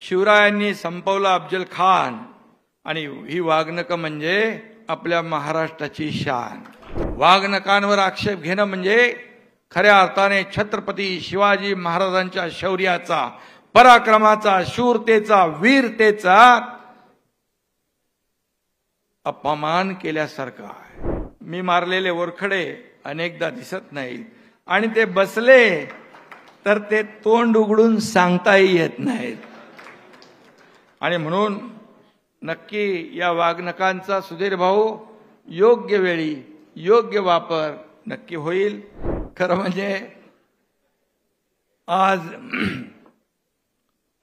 शिवरायांनी संपवला अफजल खान आणि ही वाघनकं म्हणजे आपल्या महाराष्ट्राची शान। वाघनकांवर आक्षेप घेणं म्हणजे खऱ्या अर्थाने छत्रपती शिवाजी महाराजांच्या शौर्याचा, पराक्रमाचा, शूरतेचा, वीरतेचा अपमान केल्यासारखं आहे। मी मारलेले वरखडे अनेकदा दिसत नाहीत आणि ते बसले तर ते तोंड उघडून सांगताही येत नाहीत। आणि म्हणून नक्की या वाघनकांचा सुधीर भाऊ योग्य वेळी योग्य वापर नक्की होईल। खरं म्हणजे आज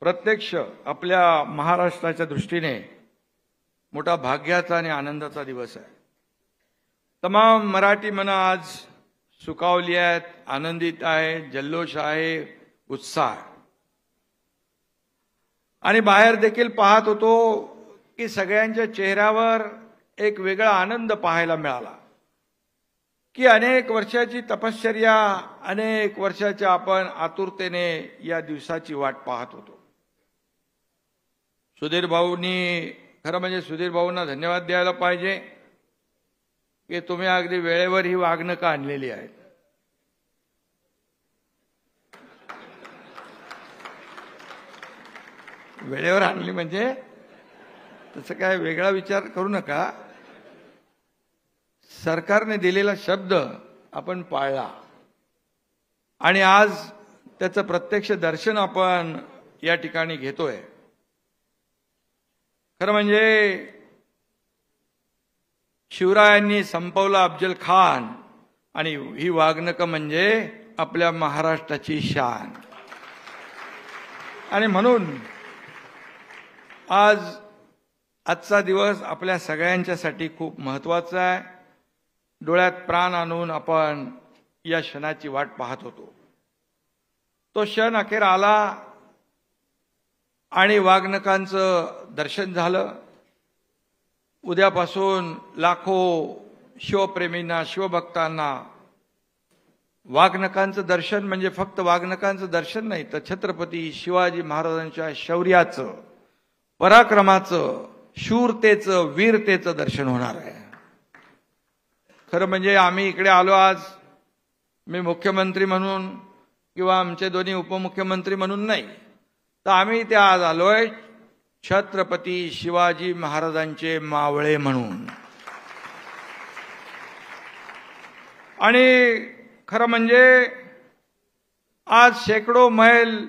प्रत्यक्ष आपल्या महाराष्ट्राच्या दृष्टीने मोठा भाग्याचा आणि आनंदाचा दिवस आहे। तमाम मराठी मनं आज सुखावली आहेत, आनंदित आहे, जल्लोष आहे, उत्साह। आणि बाहेर देखील पाहत होतो की सगळ्यांच्या चेहऱ्यावर एक वेगळा आनंद पाहायला मिळाला की अनेक वर्षाची तपश्चर्या, अनेक वर्षाच्या आपण आतुरतेने या दिवसाची वाट पाहत होतो। सुधीर भाऊंनी, खरं म्हणजे सुधीर भाऊंना धन्यवाद द्यायला पाहिजे की तुम्ही अगदी वेळेवर ही वाघनकं आणलेली आहेत। वेळेवर आणली म्हणजे तसं काय वेगळा विचार करू नका। सरकारने दिलेला शब्द आपण पाळला आणि आज त्याचं प्रत्यक्ष दर्शन आपण या ठिकाणी घेतोय। खरं म्हणजे शिवरायांनी संपवला अफजल खान आणि ही वाघनकं म्हणजे आपल्या महाराष्ट्राची शान। आणि म्हणून आजचा दिवस आपल्या सगळ्यांच्यासाठी खूप महत्त्वाचा आहे। डोळ्यात प्राण आणून आपण या क्षणाची वाट पाहत होतो। तो क्षण अखेर आला आणि वाघनकांचं दर्शन झालं। उद्यापासून लाखो शिवप्रेमींना, शिवभक्तांना वाघनकांचं दर्शन म्हणजे फक्त वाघनकांचं दर्शन नाही, तर छत्रपती शिवाजी महाराजांच्या शौर्याचं, पराक्रमाचं, शूरतेचं, वीरतेचं दर्शन होणार आहे। खरं म्हणजे आम्ही इकडे आलो आज, मी मुख्यमंत्री म्हणून किंवा आमचे दोन्ही उपमुख्यमंत्री म्हणून नाही, तर आम्ही इथे आज आलोय छत्रपती शिवाजी महाराजांचे मावळे म्हणून। आणि खरं म्हणजे आज शेकडो मैल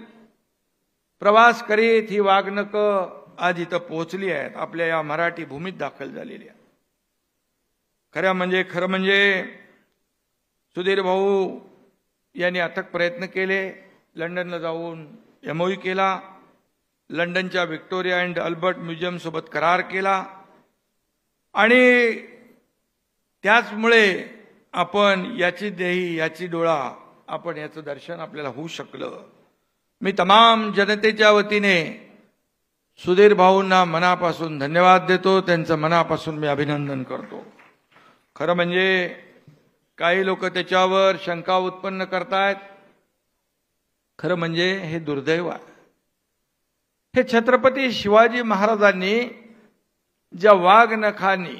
प्रवास करीत ही वाघनकं आज इथं पोहोचली आहेत, आपल्या या मराठी भूमीत दाखल झालेली आहे। खरं म्हणजे सुधीर भाऊ यांनी अथक प्रयत्न केले, लंडनला जाऊन MOU केला, लंडनच्या व्हिक्टोरिया अँड अल्बर्ट म्युझियम सोबत करार केला आणि त्याचमुळे आपण याची देही, याची डोळा, आपण याचं दर्शन आपल्याला होऊ शकलं। मी तमाम जनतेच्या वतीने सुधीर भाऊंना मनापासून धन्यवाद देतो, त्यांचं मनापासून मी अभिनंदन करतो। खरं म्हणजे काही लोक त्याच्यावर शंका उत्पन्न करतायत। खरं म्हणजे हे दुर्दैव आहे। हे छत्रपती शिवाजी महाराजांनी ज्या वाघनखांनी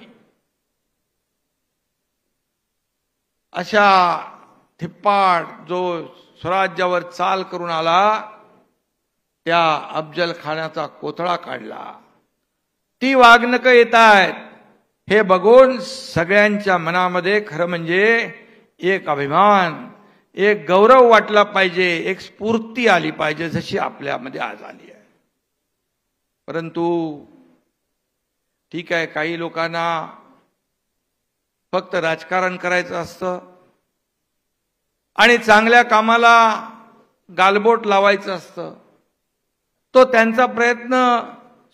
अशा थिप्पाड जो स्वराज्यावर चाल करून आला, त्या अफजल खानाचा कोथळा काढला। ती वाघनकं येत आहेत हे बघून सगळ्यांच्या मनामध्ये खरं म्हणजे एक अभिमान, एक गौरव वाटला पाहिजे, एक स्फूर्ती आली पाहिजे, जशी आपल्यामध्ये आज आली आहे। परंतु ठीक आहे, काही लोकांना फक्त राजकारण करायचं असतं आणि चांगल्या कामाला गालबोट लावायचं असतं, तो त्यांचा प्रयत्न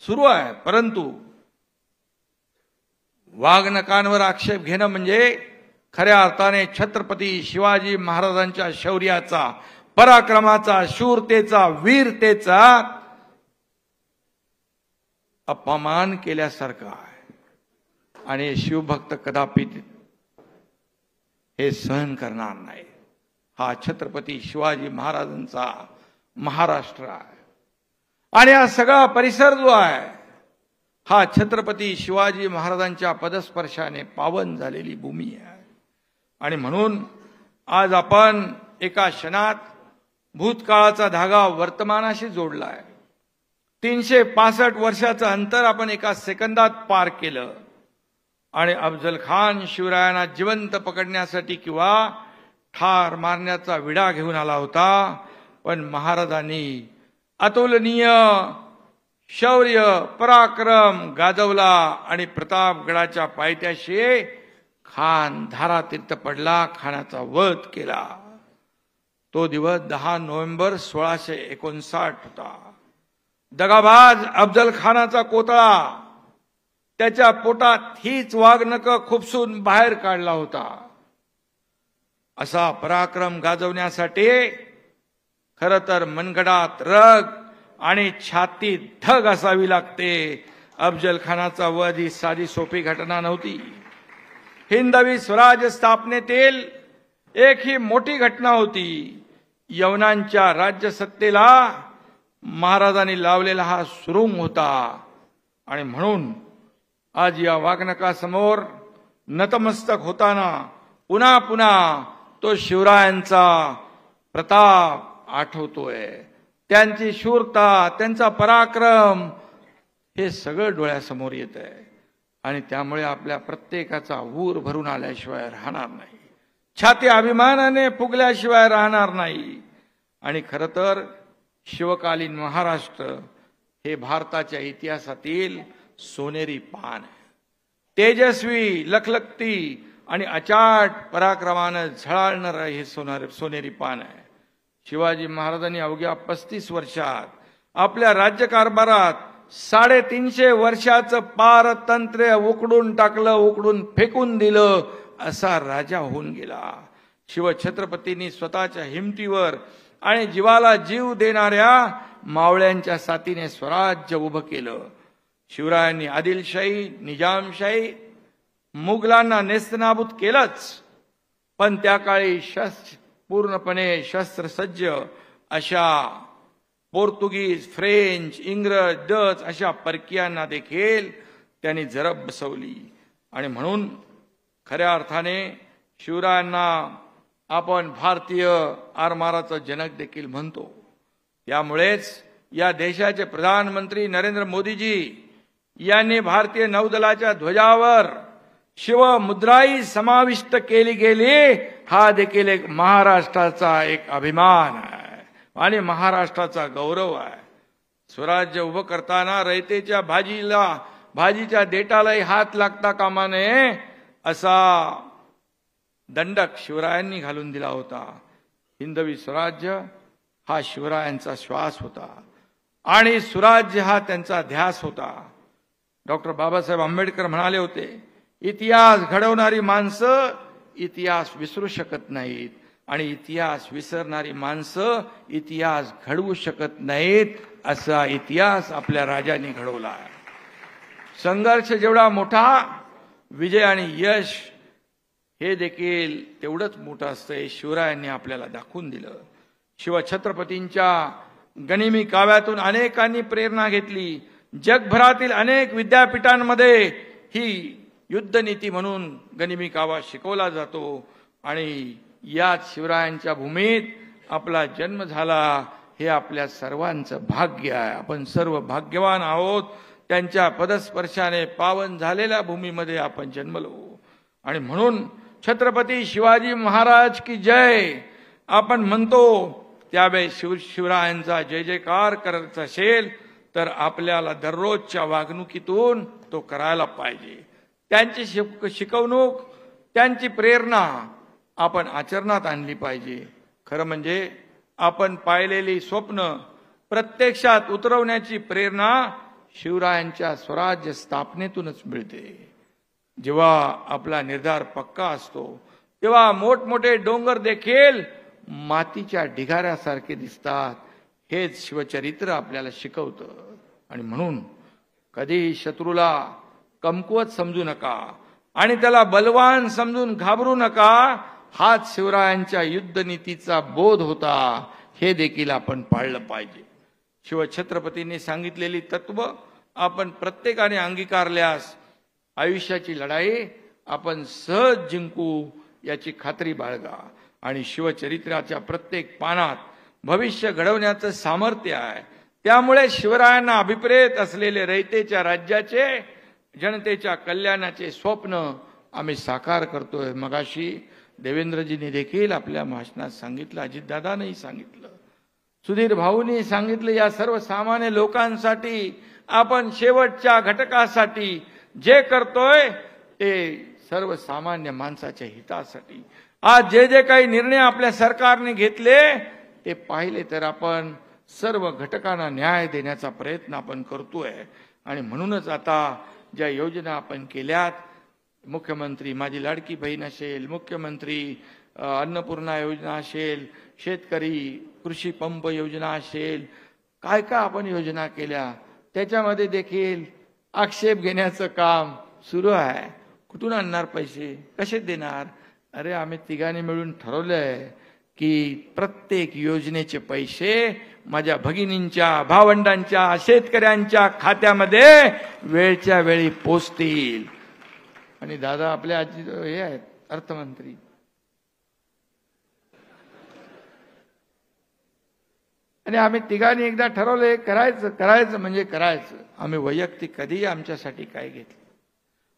सुरू आहे। परंतु वाघनकांवर आक्षेप घेणं म्हणजे खऱ्या अर्थाने छत्रपती शिवाजी महाराजांच्या शौर्याचा, पराक्रमाचा, शूरतेचा, वीरतेचा अपमान केल्यासारखं आहे। आणि शिवभक्त कदापि हे सहन करणार नाही। हा छत्रपती शिवाजी महाराजांचा महाराष्ट्र आहे आणि हा सगळा परिसर जो आहे हा छत्रपती शिवाजी महाराजांच्या पदस्पर्शाने पावन झालेली भूमी आहे. आणि म्हणून आज आपण एका क्षणात भूतकाळाचा धागा वर्तमानाशी जोडलाय. 365 वर्षाचं अंतर आपण एका सेकंदात पार केलं. आणि अफजल खान शिवरायांना जिवंत पकडण्यासाठी किंवा ठार मारण्याचा विडा घेऊन आला होता, पण महाराजांनी अतुलनीय शौर्य पराक्रम गाजवला आणि प्रतापगडाच्या पायथ्याशी खान धारातीर्थ पडला, खानाचा वध केला. तो दिवस 10 नोव्हेंबर 1659 होता. दगाबाज अफजल खानाचा कोतळा त्याच्या पोटात हीच वाघनकं खुपसून बाहेर काढला होता. असा पराक्रम गाजवण्यासाठी खरं तर मनगडात रग आणि छातीत धग असावी लागते. अफजल खानाचा वध ही साधी सोपी घटना नव्हती. हिंदवी स्वराज्य स्थापनेतील एक ही मोठी घटना होती. यवनांच्या राज्यसत्तेला महाराजांनी लावलेला हा सुरुंग होता. आणि म्हणून आज या वाघनकासमोर नतमस्तक होताना पुन्हा पुन्हा तो शिवरायांचा प्रताप आठवतोय. त्यांची शूरता, त्यांचा पराक्रम हे सगळं डोळ्यासमोर येत आहे. आणि त्यामुळे आपल्या प्रत्येकाचा ऊर भरून आल्याशिवाय राहणार नाही, छाती अभिमानाने फुगल्याशिवाय राहणार नाही. आणि खरं तर शिवकालीन महाराष्ट्र हे भारताच्या इतिहासातील सोनेरी पान आहे. तेजस्वी, लखलखती आणि अचाट पराक्रमानं झळाळणारं हे सोनेरी पान आहे. शिवाजी महाराजांनी अवघ्या 35 वर्षात आपल्या राज्यकारभारात 350 वर्षाचं पारतंत्र्य उकडून टाकलं, उकडून फेकून दिलं असा राजा होऊन गेला. शिवछत्रपतींनी स्वतःच्या हिमतीवर आणि जीवाला जीव देणाऱ्या मावळ्यांच्या साथीने स्वराज्य उभं केलं. शिवरायांनी आदिलशाही, निजामशाही, मुघलांना नेस्तनाबूत केलंच, पण त्या काळी पूर्णपणे शस्त्रसज्ज अशा पोर्तुगीज, फ्रेंच, इंग्रज, डच अशा परकीयांना देखील त्यांनी जरब बसवली. आणि म्हणून खऱ्या अर्थाने शिवरायांना आपण भारतीय आरमाराचा जनक देखील म्हणतो. त्यामुळेच या देशाचे प्रधानमंत्री नरेंद्र मोदीजी यांनी भारतीय नौदलाच्या ध्वजावर शिवमुद्राही समाविष्ट केली गेली. हा देखील एक महाराष्ट्राचा एक अभिमान आहे आणि महाराष्ट्राचा गौरव आहे. स्वराज्य उभं करताना रयतेच्या भाजीच्या देठालाही हात लागता कामा नये असा दंडक शिवरायांनी घालून दिला होता. हिंदवी स्वराज्य हा शिवरायांचा श्वास होता आणि सुराज्य हा त्यांचा ध्यास होता. डॉक्टर बाबासाहेब आंबेडकर म्हणाले होते, इतिहास घडवणारी माणसं इतिहास विसरू शकत नाहीत आणि इतिहास विसरणारी माणसं इतिहास घडवू शकत नाहीत. असा इतिहास आपल्या राजांनी घडवला आहे. संघर्ष जेवढा मोठा, विजय आणि यश हे देखील तेवढंच मोठं असतंय. शिवरायांनी आपल्याला दाखवून दिलं. शिवछत्रपतींच्या गनिमी काव्यातून अनेकांनी प्रेरणा घेतली. जगभरातील अनेक विद्यापीठांमध्ये ही युद्धनीती म्हणून गनिमी कावा शिकवला जातो. आणि याच शिवरायांच्या भूमीत आपला जन्म झाला. हे आपल्या सर्वांचं भाग्य आहे. आपण सर्व भाग्यवान आहोत. त्यांच्या पदस्पर्शाने पावन झालेल्या भूमीमध्ये आपण जन्मलो. आणि म्हणून छत्रपती शिवाजी महाराज की जय आपण म्हणतो. त्यावेळेस शिवरायांचा जय जयकार करायचा असेल तर आपल्याला दररोजच्या वागणुकीतून तो करायला पाहिजे. त्यांची शिकवणूक, त्यांची प्रेरणा आपण आचरणात आणली पाहिजे. खरं म्हणजे आपण पाहिलेली स्वप्न प्रत्यक्षात उतरवण्याची प्रेरणा शिवरायांच्या स्वराज्य स्थापनेतूनच मिळते. जेव्हा आपला निर्धार पक्का असतो तेव्हा मोठमोठे डोंगर देखील मातीच्या ढिगाऱ्यासारखे दिसतात. हेच शिवचरित्र आपल्याला शिकवतं. आणि म्हणून कधी शत्रूला कमकुवत समजू नका आणि त्याला बलवान समजून घाबरू नका. हाच शिवरायांच्या युद्धनीतीचा बोध होता. हे देखील आपण पाळलं पाहिजे. शिवछत्रपतींनी सांगितलेली तत्व आपण प्रत्येकाने अंगीकारल्यास आयुष्याची लढाई आपण सहज जिंकू याची खात्री बाळगा. आणि शिवचरित्राच्या प्रत्येक पानात भविष्य घडवण्याचं सामर्थ्य आहे. त्यामुळे शिवरायांना अभिप्रेत असलेले रयतेच्या राज्याचे जनतेच्या कल्याणाचे स्वप्न आम्ही साकार करतोय. मगाशी देवेंद्रजींनी देखील आपल्या भाषणात सांगितलं, अजितदादांनी सांगितलं, सुधीर भाऊंनी सांगितलं, या सर्वसामान्य लोकांसाठी आपण शेवटच्या घटकासाठी जे करतोय ते सर्वसामान्य माणसाच्या हितासाठी. आज जे जे काही निर्णय आपल्या सरकारने घेतले ते पाहिले तर आपण सर्व घटकांना न्याय देण्याचा प्रयत्न आपण करतोय. आणि म्हणूनच आता ज्या योजना आपण केल्यात, मुख्यमंत्री माझी लाडकी बहीण असेल, मुख्यमंत्री अन्नपूर्णा योजना असेल, शेतकरी कृषी पंप योजना असेल, काय काय आपण योजना केल्या, त्याच्यामध्ये देखील आक्षेप घेण्याचं काम सुरू आहे. कुठून आणणार पैसे, कसे देणार? अरे आम्ही तिघांनी मिळून ठरवलंय की प्रत्येक योजनेचे पैसे माझ्या भगिनींच्या, भावंडांच्या, शेतकऱ्यांच्या खात्यामध्ये वेळच्या वेळी पोचतील. आणि दादा आपल्या आजी हे आहेत अर्थमंत्री, आणि आम्ही तिघांनी एकदा ठरवलंय करायचं म्हणजे करायचं. आम्ही वैयक्तिक कधी आमच्यासाठी काय घेतलं,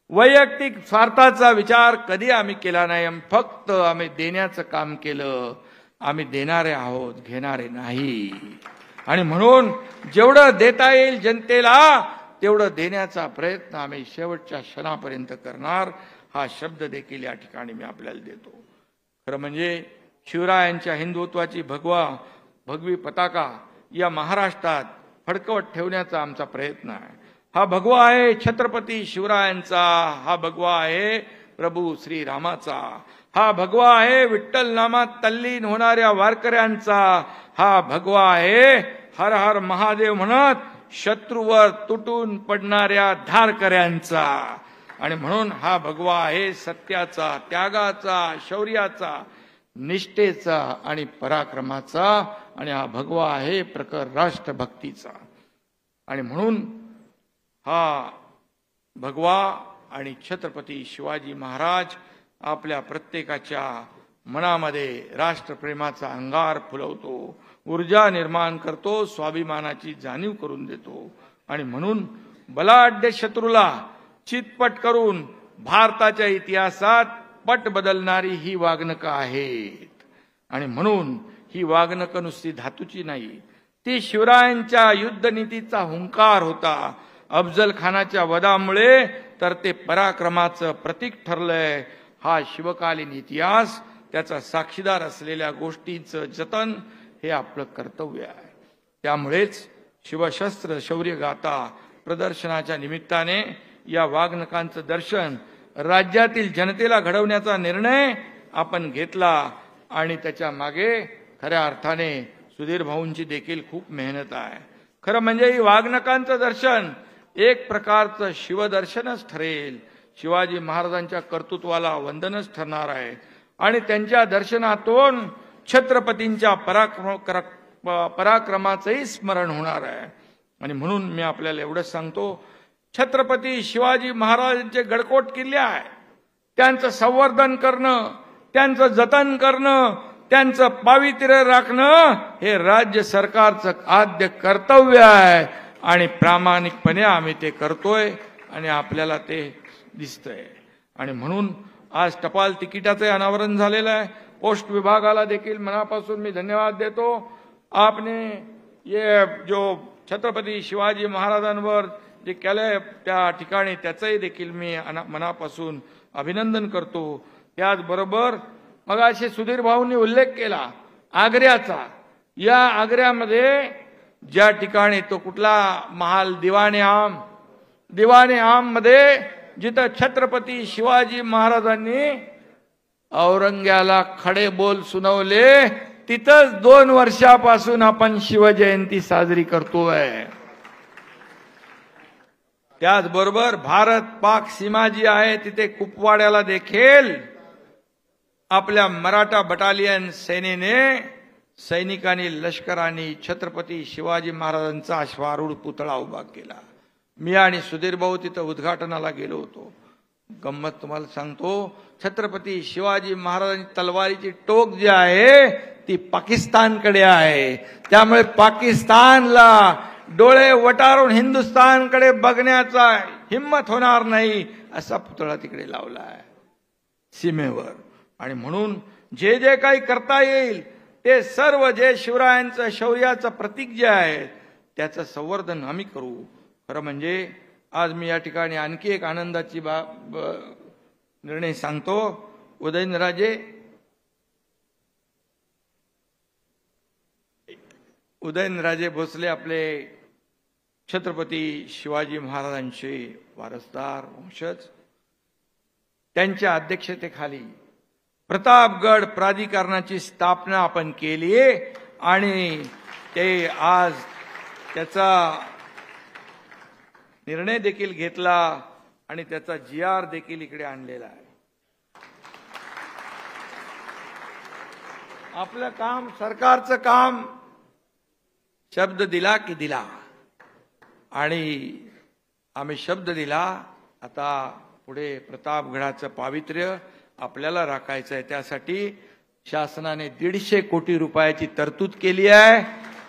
वैयक्तिक स्वार्थाचा विचार कधी आम्ही केला नाही. फक्त आम्ही देण्याचं काम केलं. आम्ही देणारे आहोत, घेणारे नाही. आणि म्हणून जेवढं देता येईल जनतेला तेवढं देण्याचा प्रयत्न आम्ही शेवटच्या क्षणापर्यंत करणार. हा शब्द देखील या ठिकाणी मी आपल्याला देतो. खरं म्हणजे शिवरायांच्या हिंदुत्वाची भगवी पताका या महाराष्ट्रात फडकवत ठेवण्याचा आमचा प्रयत्न आहे. हा भगवा आहे छत्रपती शिवरायांचा, हा भगवा आहे प्रभू श्रीरामाचा, हा भगवा आहे विठ्ठल नामात तल्लीन होणाऱ्या वारकऱ्यांचा, हा भगवा आहे हर हर महादेव म्हणत शत्रूवर तुटून पडणाऱ्या धारकऱ्यांचा. आणि म्हणून हा भगवा आहे सत्याचा, त्यागाचा, शौर्याचा, निष्ठेचा आणि पराक्रमाचा. आणि हा भगवा आहे प्रखर राष्ट्रभक्तीचा. आणि म्हणून हा भगवा आणि छत्रपती शिवाजी महाराज आपल्या प्रत्येकाच्या मनामध्ये राष्ट्रप्रेमाचा अंगार फुलवतो, ऊर्जा निर्माण करतो, स्वाभिमानाची जाणीव करून देतो. आणि म्हणून बलाढ्य शत्रूला चितपट करून भारताच्या इतिहासात पट बदलणारी ही वागणुकं आहेत. आणि म्हणून ही वागणुकं नुसती धातूची नाही, ती शिवरायांच्या युद्धनीतीचा हुंकार होता. अफजल खानाच्या वधामुळे तर ते पराक्रमाचं प्रतीक ठरलंय. हा शिवकालीन इतिहास, त्याचा साक्षीदार असलेल्या गोष्टींचं जतन हे आपलं कर्तव्य आहे. त्यामुळेच शिवशस्त्र शौर्य गाथा प्रदर्शनाच्या निमित्ताने या वागणुकांचं दर्शन राज्यातील जनतेला घडवण्याचा निर्णय आपण घेतला. आणि त्याच्या मागे खऱ्या अर्थाने सुधीर भाऊंची देखील खूप मेहनत आहे. खरं म्हणजे ही वागणुकांचं दर्शन एक प्रकारचं शिवदर्शनच ठरेल. शिवाजी महाराजांच्या कर्तृत्वाला वंदनच ठरणार आहे. आणि त्यांच्या दर्शनातून छत्रपतींच्या पराक्रमाचंही स्मरण होणार आहे. आणि म्हणून मी आपल्याला एवढंच सांगतो, छत्रपती शिवाजी महाराजांचे गडकोट किल्ले आहे, त्यांचं संवर्धन करणं, त्यांचं जतन करणं, त्यांचं पावित्र्य राखणं हे राज्य सरकारचं आद्य कर्तव्य आहे. आणि प्रामाणिकपणे आम्ही ते करतोय आणि आपल्याला ते दिसतंय. आणि म्हणून आज टपाल तिकिटाचे अनावरण झालेलं आहे. पोस्ट विभागाला देखील मनापासून मी धन्यवाद देतो. आपने ये जो छत्रपती शिवाजी महाराजांवर जे केलंय त्या ठिकाणी त्याचंही देखील मी मनापासून अभिनंदन करतो. त्याचबरोबर मगाशी सुधीर भाऊंनी उल्लेख केला आग्र्याचा. या आग्र्यामध्ये ज्या ठिकाणी तो कुठला महाल, दिवाने आम मध्ये जिथं छत्रपती शिवाजी महाराजांनी औरंग्याला खडे बोल सुनावले, तिथंच 2 वर्षापासून आपण शिवजयंती साजरी करतोय. त्याचबरोबर भारत पाक सीमा जी आहे तिथे कुपवाड्याला देखील आपल्या मराठा बटालियन सेनेने सैनिकांनी लष्कराने छत्रपती शिवाजी महाराजांचा अश्वारूढ पुतळा उभा केला. मी आणि सुधीर भाऊ तिथं उद्घाटनाला गेलो होतो. गंमत तुम्हाला सांगतो, छत्रपती शिवाजी महाराजांची तलवारीची टोक जी आहे ती पाकिस्तानकडे आहे. त्यामुळे पाकिस्तानला डोळे वटारून हिंदुस्थानकडे बघण्याचा हिम्मत होणार नाही असा पुतळा तिकडे लावला आहे सीमेवर. आणि म्हणून जे जे काही करता येईल ते सर्व जे शिवरायांचं शौर्याचं प्रतीक जे आहे त्याचं संवर्धन आम्ही करू. खरं म्हणजे आज मी या ठिकाणी आणखी एक आनंदाची निर्णय सांगतो. उदयनराजे भोसले आपले छत्रपती शिवाजी महाराजांचे वारसदार वंशज, त्यांच्या अध्यक्षतेखाली प्रतापगड प्राधिकरणाची स्थापना आपण केली आहे आणि ते आज त्याचा निर्णय देखील घेतला आणि त्याचा GR देखील इकडे आणलेला आहे. आपलं काम, सरकारचं काम शब्द दिला की दिला आणि आम्ही शब्द दिला. आता पुढे प्रतापगडाचं पावित्र्य आपल्याला राखायचं आहे. त्यासाठी शासनाने 150 कोटी रुपयाची तरतूद केली आहे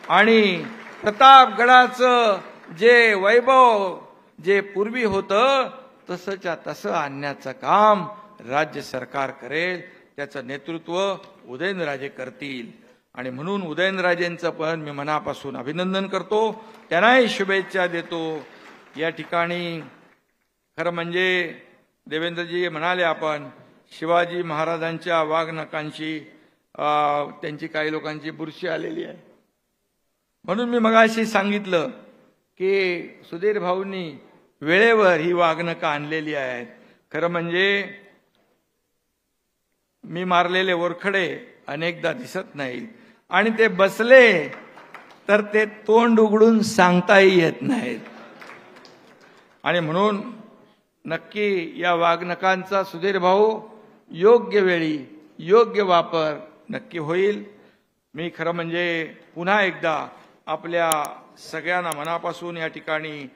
आणि प्रतापगडाचं जे वैभव जे पूर्वी होतं तसंच्या तसं आणण्याचं काम राज्य सरकार करेल. त्याचं नेतृत्व उदयनराजे करतील आणि म्हणून उदयनराजेंचं पण मी मनापासून अभिनंदन करतो, त्यांनाही शुभेच्छा देतो. या ठिकाणी खरं म्हणजे देवेंद्रजी म्हणाले आपण शिवाजी महाराजांच्या वाघनखांची त्यांची काही लोकांची बुरशी आलेली आहे. म्हणून मी मगाशी सांगितलं की सुधीर भाऊंनी वेळेवर ही वाघनखं आणलेली आहेत. खरं म्हणजे मी मारलेले वरखडे अनेकदा दिसत नाहीत आणि ते बसले तर ते तोंड उघडून सांगताही येत नाहीत. आणि म्हणून नक्की या वाघनखांचा सुधीर भाऊ योग्य वेळी योग्य वापर नक्की होईल. मी खरं म्हणजे पुन्हा एकदा आपल्या सगळ्यांना मनापासून या ठिकाणी